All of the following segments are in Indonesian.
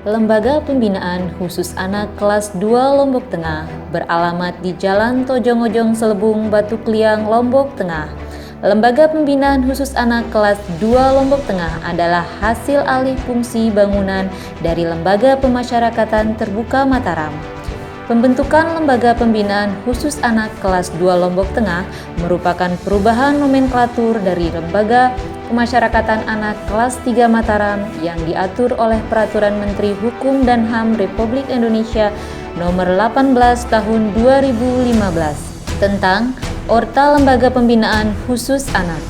Lembaga Pembinaan Khusus Anak Kelas 2 Lombok Tengah beralamat di Jalan Tojong-Ojong Selebung, Batu Kliang, Lombok Tengah. Lembaga Pembinaan Khusus Anak Kelas 2 Lombok Tengah adalah hasil alih fungsi bangunan dari Lembaga Pemasyarakatan Terbuka Mataram. Pembentukan Lembaga Pembinaan Khusus Anak Kelas 2 Lombok Tengah merupakan perubahan nomenklatur dari Lembaga Pemasyarakatan Anak Kelas 3 Mataram yang diatur oleh Peraturan Menteri Hukum dan HAM Republik Indonesia Nomor 18 Tahun 2015 tentang Orta Lembaga Pembinaan Khusus Anak.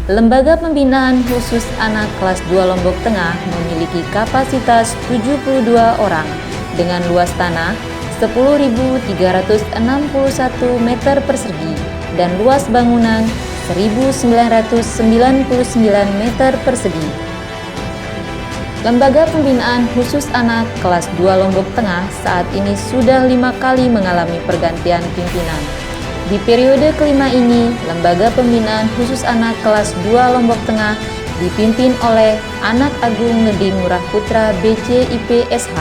Lembaga Pembinaan Khusus Anak Kelas 2 Lombok Tengah memiliki kapasitas 72 orang dengan luas tanah 10.361 meter persegi dan luas bangunan 1.999 meter persegi. Lembaga Pembinaan Khusus Anak Kelas 2 Lombok Tengah saat ini sudah 5 kali mengalami pergantian pimpinan. Di periode kelima ini, Lembaga Pembinaan Khusus Anak Kelas 2 Lombok Tengah dipimpin oleh Anak Agung Ngedi Ngurah Putra BCIP SH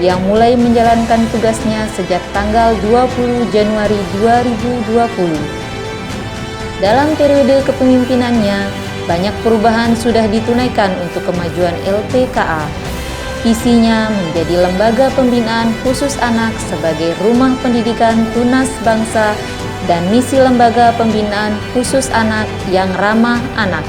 yang mulai menjalankan tugasnya sejak tanggal 20 Januari 2020. Dalam periode kepemimpinannya, banyak perubahan sudah ditunaikan untuk kemajuan LPKA. Visinya menjadi lembaga pembinaan khusus anak sebagai rumah pendidikan tunas bangsa dan misi lembaga pembinaan khusus anak yang ramah anak.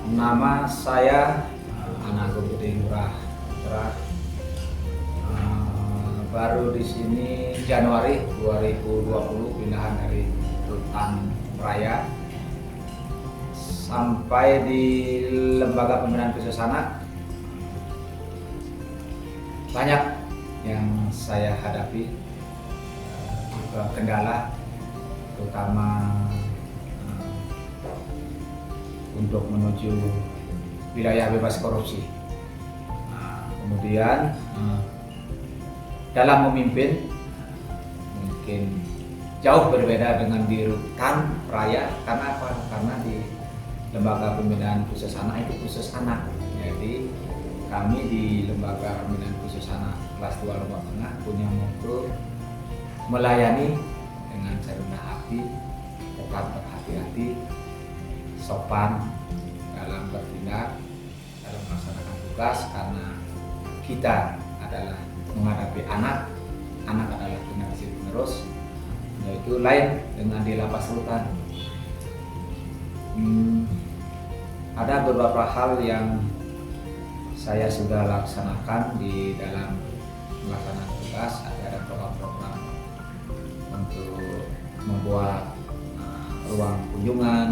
Nama saya Anak Agung Gede Ngurah Putra. Baru di sini Januari 2020 pindahan dari Rutan Raya sampai di Lembaga Pembinaan Khusus Anak. Banyak yang saya hadapi, juga kendala, terutama untuk menuju wilayah bebas korupsi. Kemudian dalam memimpin mungkin jauh berbeda dengan di Rutan Raya. Karena apa? Karena di Lembaga Pembinaan Khusus Anak itu khusus anak. Jadi kami di Lembaga Pembinaan Khusus Anak kelas 2 Lombok Tengah punya motto melayani dengan serendah hati, tetap berhati-hati, sopan dalam bertindak, dalam melaksanakan tugas, karena kita adalah menghadapi anak adalah generasi penerus, yaitu lain dengan di lapas rutan. Ada beberapa hal yang saya sudah laksanakan di dalam melaksanakan tugas. Ada program-program untuk membuat ruang kunjungan,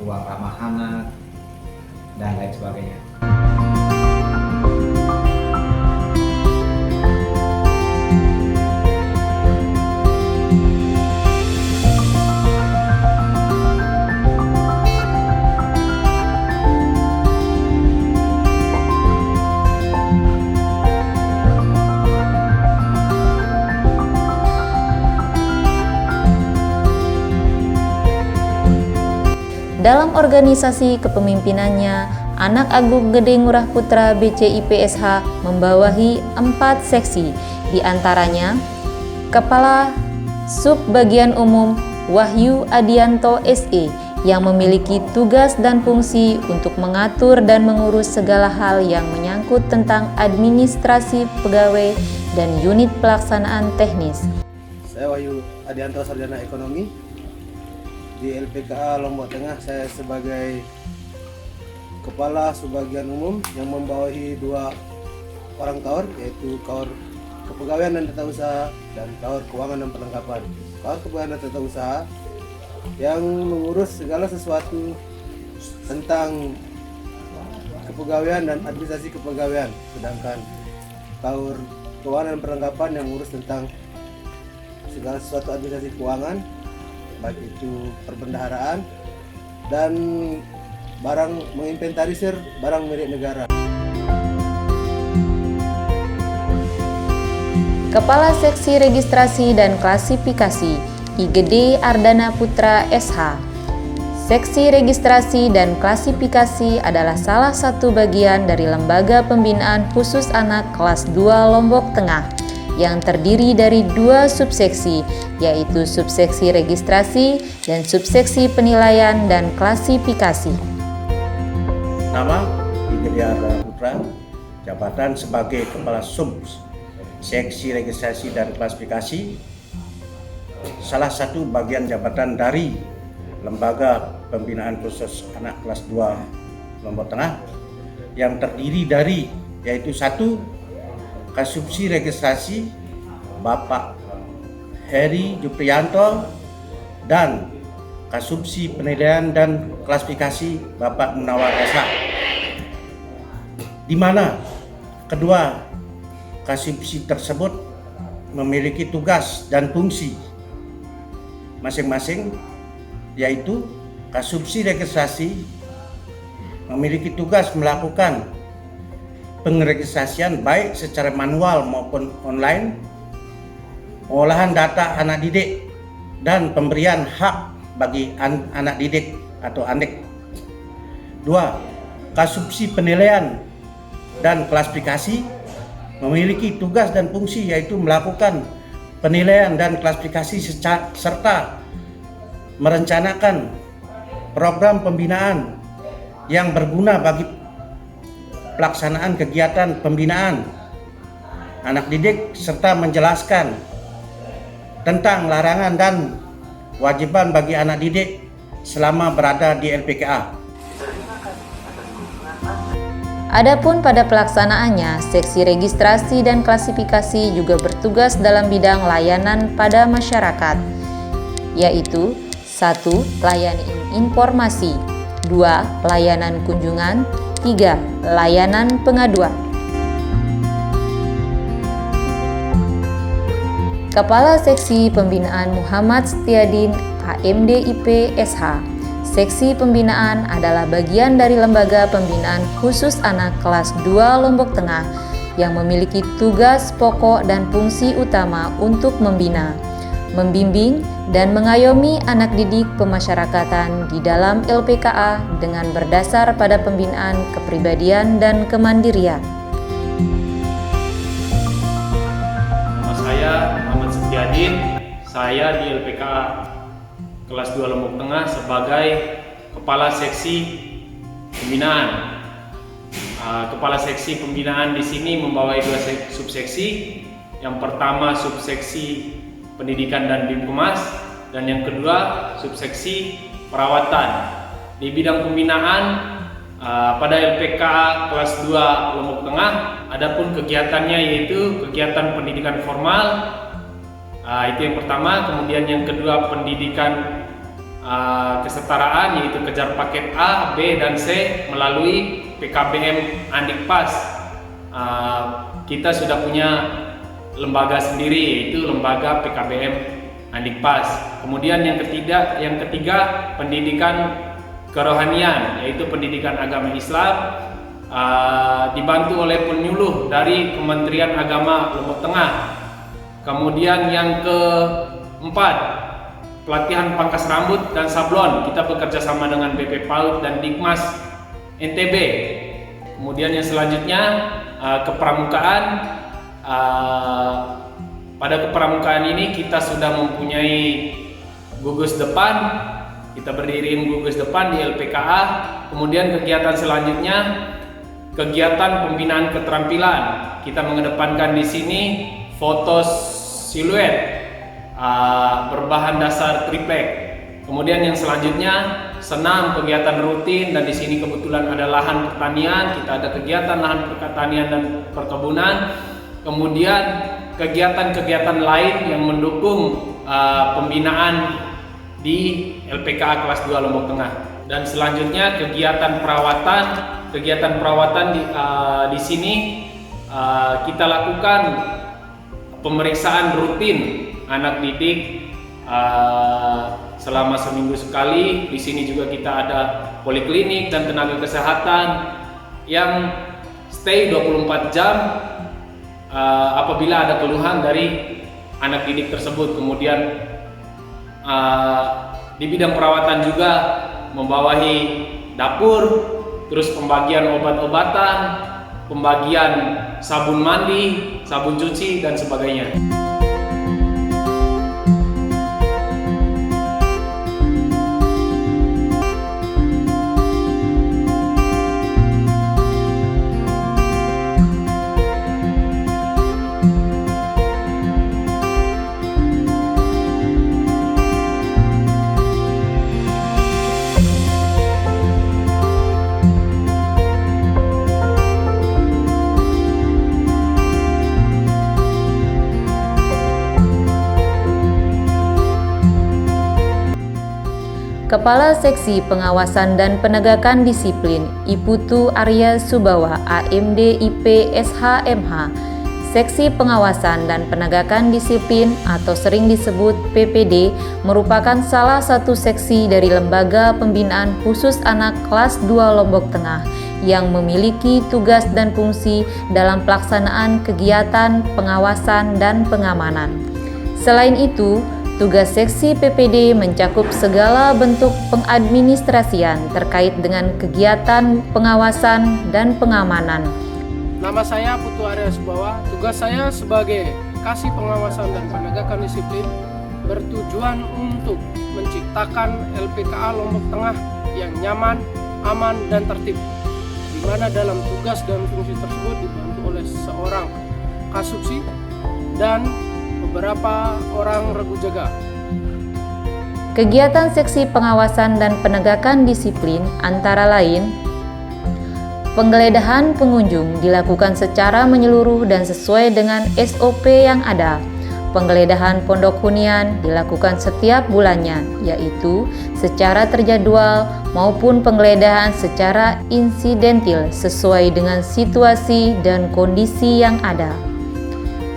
ruang ramah anak, dan lain sebagainya. Dalam organisasi kepemimpinannya, Anak Agung Gede Ngurah Putra BCIPSH membawahi 4 seksi, di antaranya Kepala Sub Bagian Umum Wahyu Adianto SE yang memiliki tugas dan fungsi untuk mengatur dan mengurus segala hal yang menyangkut tentang administrasi pegawai dan unit pelaksanaan teknis. Saya Wahyu Adianto, Sarjana Ekonomi. Di LPKA Lombok Tengah saya sebagai Kepala Subbagian Umum yang membawahi 2 orang kaur, yaitu kaur Kepegawaian dan Tata Usaha dan kaur Keuangan dan Perlengkapan. Kaur Kepegawaian dan Tata Usaha yang mengurus segala sesuatu tentang kepegawaian dan administrasi kepegawaian, sedangkan kaur Keuangan dan Perlengkapan yang mengurus tentang segala sesuatu administrasi keuangan, baik itu perbendaharaan dan barang, menginventarisir barang milik negara. Kepala Seksi Registrasi dan Klasifikasi IGD Ardana Putra SH. Seksi Registrasi dan Klasifikasi adalah salah satu bagian dari Lembaga Pembinaan Khusus Anak kelas 2 Lombok Tengah yang terdiri dari 2 subseksi, yaitu subseksi registrasi dan subseksi penilaian dan klasifikasi. Nama IGD Ardana Putra, jabatan sebagai Kepala Subseksi Registrasi dan Klasifikasi, salah satu bagian jabatan dari Lembaga Pembinaan Khusus Anak kelas 2 Lombok Tengah yang terdiri dari, yaitu 1. Kasubsi Registrasi Bapak Heri Juprianto dan Kasubsi Penilaian dan Klasifikasi Bapak Munawar SH, di mana kedua kasubsi tersebut memiliki tugas dan fungsi masing-masing, yaitu Kasubsi Registrasi memiliki tugas melakukan pengeregistrasian baik secara manual maupun online, pengolahan data anak didik, dan pemberian hak bagi anak didik atau anek. 2. Kasubsi Penilaian dan Klasifikasi memiliki tugas dan fungsi, yaitu melakukan penilaian dan klasifikasi serta merencanakan program pembinaan yang berguna bagi pelaksanaan kegiatan pembinaan anak didik, serta menjelaskan tentang larangan dan kewajiban bagi anak didik selama berada di LPKA. Adapun pada pelaksanaannya, seksi registrasi dan klasifikasi juga bertugas dalam bidang layanan pada masyarakat, yaitu 1. Layani informasi, 2. Layanan kunjungan, 3. Layanan pengaduan. Kepala Seksi Pembinaan Muhammad Setiadin, AMD IP SH. Seksi Pembinaan adalah bagian dari Lembaga Pembinaan Khusus Anak kelas 2 Lombok Tengah yang memiliki tugas pokok dan fungsi utama untuk membina, membimbing, dan mengayomi anak didik pemasyarakatan di dalam LPKA dengan berdasar pada pembinaan kepribadian dan kemandirian. Nama saya Muhammad Setiadin, saya di LPKA kelas 2 Lombok Tengah sebagai Kepala Seksi Pembinaan. Kepala Seksi Pembinaan di sini membawahi 2 subseksi. Yang pertama subseksi Pendidikan dan Binkumas, dan yang kedua subseksi Perawatan. Di bidang pembinaan pada LPKA kelas 2 Lombok Tengah, adapun kegiatannya yaitu kegiatan pendidikan formal. Itu yang pertama. Kemudian yang kedua pendidikan kesetaraan, yaitu kejar paket A, B, dan C melalui PKBM Andikpas. Kita sudah punya lembaga sendiri, yaitu lembaga PKBM Andikpas. Kemudian yang ketiga pendidikan kerohanian, yaitu pendidikan agama Islam, dibantu oleh penyuluh dari Kementerian Agama Lombok Tengah. Kemudian yang keempat, pelatihan pangkas rambut dan sablon. Kita bekerja sama dengan BP PAUD dan Dikmas NTB. Kemudian yang selanjutnya kepramukaan. Pada kepramukaan ini kita sudah mempunyai gugus depan. Kita berdiriin gugus depan di LPKA. Kemudian kegiatan selanjutnya kegiatan pembinaan keterampilan. Kita mengedepankan di sini foto siluet berbahan dasar triplek. Kemudian yang selanjutnya senam, kegiatan rutin, dan di sini kebetulan ada lahan pertanian. Kita ada kegiatan lahan pertanian dan perkebunan. Kemudian kegiatan-kegiatan lain yang mendukung pembinaan di LPKA kelas 2 Lombok Tengah. Dan selanjutnya kegiatan perawatan. Kegiatan perawatan di sini kita lakukan pemeriksaan rutin anak didik selama seminggu sekali. Di sini juga kita ada poliklinik dan tenaga kesehatan yang stay 24 jam apabila ada keluhan dari anak didik tersebut. Kemudian di bidang perawatan juga membawahi dapur, terus pembagian obat-obatan, pembagian sabun mandi, sabun cuci, dan sebagainya. Kepala Seksi Pengawasan dan Penegakan Disiplin Iputu Arya Subawa, AMD IP SHMH. Seksi Pengawasan dan Penegakan Disiplin atau sering disebut PPD merupakan salah satu seksi dari Lembaga Pembinaan Khusus Anak kelas 2 Lombok Tengah yang memiliki tugas dan fungsi dalam pelaksanaan kegiatan pengawasan dan pengamanan. Selain itu, tugas seksi PPD mencakup segala bentuk pengadministrasian terkait dengan kegiatan pengawasan dan pengamanan. Nama saya Putu Arya Subawa. Tugas saya sebagai Kasih Pengawasan dan Penegakan Disiplin bertujuan untuk menciptakan LPKA Lombok Tengah yang nyaman, aman, dan tertib, di mana dalam tugas dan fungsi tersebut dibantu oleh seorang kasubsi dan beberapa orang regu jaga. Kegiatan seksi pengawasan dan penegakan disiplin antara lain Penggeledahan pengunjung dilakukan secara menyeluruh dan sesuai dengan SOP yang ada. Penggeledahan pondok hunian dilakukan setiap bulannya, yaitu secara terjadwal maupun penggeledahan secara insidentil sesuai dengan situasi dan kondisi yang ada.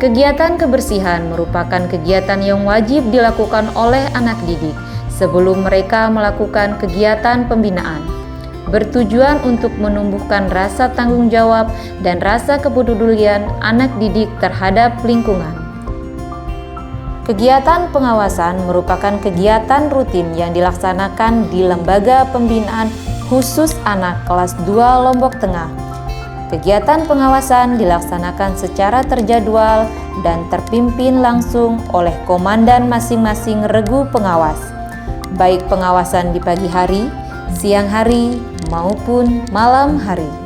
Kegiatan kebersihan merupakan kegiatan yang wajib dilakukan oleh anak didik sebelum mereka melakukan kegiatan pembinaan, bertujuan untuk menumbuhkan rasa tanggung jawab dan rasa kepedulian anak didik terhadap lingkungan. Kegiatan pengawasan merupakan kegiatan rutin yang dilaksanakan di Lembaga Pembinaan Khusus Anak kelas 2 Lombok Tengah. Kegiatan pengawasan dilaksanakan secara terjadwal dan terpimpin langsung oleh komandan masing-masing regu pengawas, baik pengawasan di pagi hari, siang hari, maupun malam hari.